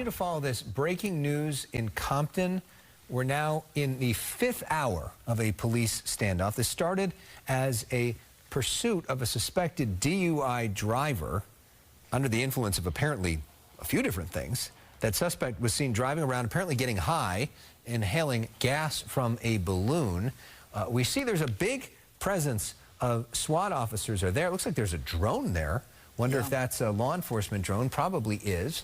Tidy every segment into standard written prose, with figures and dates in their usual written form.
continue to follow this breaking news in Compton. We're now in the 5th hour of a police standoff. This started as a pursuit of a suspected DUI driver under the influence of apparently a few different things. That suspect was seen driving around, apparently getting high, inhaling gas from a balloon. We see there's a big presence of SWAT officers are there. It looks like there's a drone there. Wonder if that's a law enforcement drone. Probably is,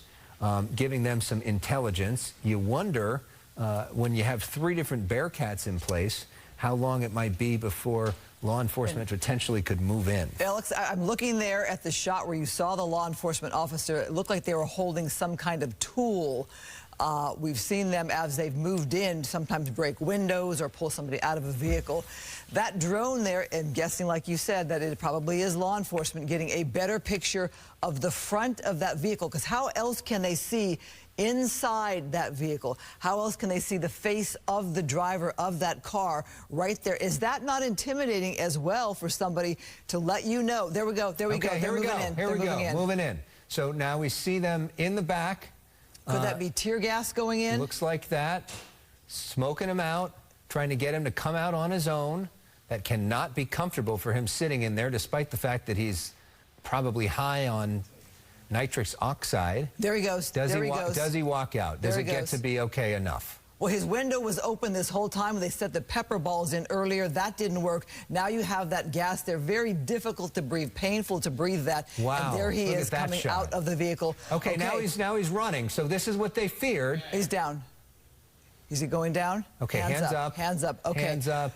giving them some intelligence. You wonder, when you have 3 different Bearcats in place, how long it might be before law enforcement potentially could move in. Alex, I'm looking there at the shot where you saw the law enforcement officer. It looked like they were holding some kind of tool. We've seen them as they've moved in sometimes break windows or pull somebody out of a vehicle. That drone there, I'm guessing, like you said, that it probably is law enforcement getting a better picture of the front of that vehicle, because how else can they see inside that vehicle? How else can they see the face of the driver of that car right there? Is that not intimidating as well for somebody to let you know? There we go. There we go. Here we go. Moving in. So now we see them in the back. Could that be tear gas going in? Looks like that. Smoking him out, trying to get him to come out on his own. That cannot be comfortable for him sitting in there, despite the fact that he's probably high on nitrous oxide. There he goes. Does he walk out? Does it get to be okay enough? Well, his window was open this whole time. They set the pepper balls in earlier. That didn't work. Now you have that gas there. Very difficult to breathe, painful to breathe that. Wow. And there he is coming out of the vehicle. Okay, now he's running. So this is what they feared. He's down. Is he going down? Okay, hands up. Hands up. Okay. Hands up.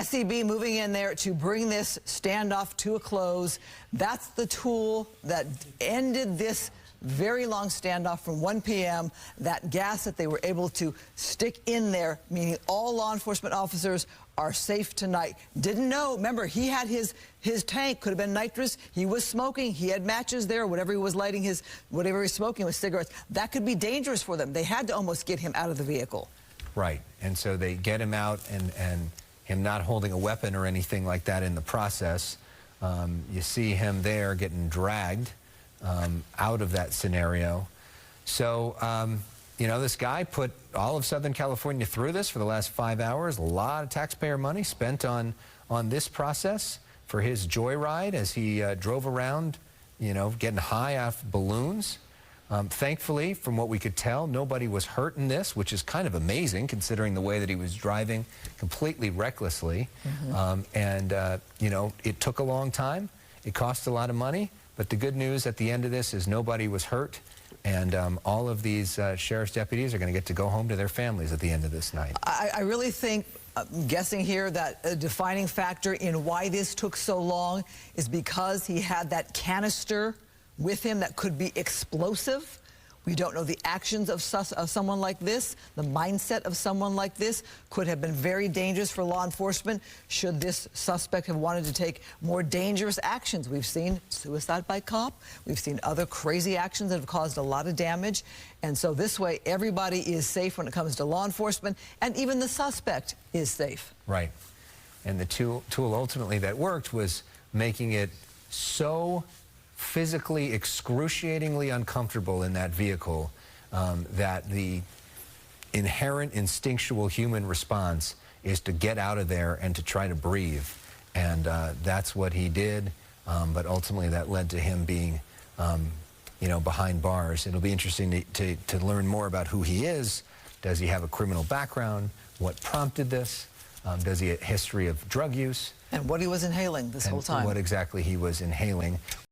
SEB moving in there to bring this standoff to a close. That's the tool that ended this very long standoff from 1 p.m. That gas that they were able to stick in there, meaning all law enforcement officers are safe tonight. Didn't know. Remember, he had his tank, could have been nitrous. He was smoking. He had matches there. Whatever he was lighting, whatever he was smoking was cigarettes. That could be dangerous for them. They had to almost get him out of the vehicle. Right. And so they get him out, and him not holding a weapon or anything like that in the process. You see him there getting dragged out of that scenario. So, you know, this guy put all of Southern California through this for the last 5 hours. A lot of taxpayer money spent on this process for his joyride as he drove around, you know, getting high off balloons. Thankfully, from what we could tell, nobody was hurt in this, which is kind of amazing considering the way that he was driving completely recklessly. You know, it took a long time. It cost a lot of money. But the good news at the end of this is nobody was hurt. And all of these sheriff's deputies are going to get to go home to their families at the end of this night. I really think, I'm guessing here, that a defining factor in why this took so long is because he had that canister with him that could be explosive. We don't know the actions of someone like this. The mindset of someone like this could have been very dangerous for law enforcement should this suspect have wanted to take more dangerous actions. We've seen suicide by cop. We've seen other crazy actions that have caused a lot of damage. And so this way, everybody is safe when it comes to law enforcement, and even the suspect is safe. Right. And the tool ultimately that worked was making it so physically excruciatingly uncomfortable in that vehicle that the inherent instinctual human response is to get out of there and to try to breathe. And that's what he did, but ultimately that led to him being you know, behind bars. It'll be interesting to learn more about who he is. Does he have a criminal background? What prompted this? Does he have a history of drug use? And what he was inhaling this whole time. What exactly he was inhaling.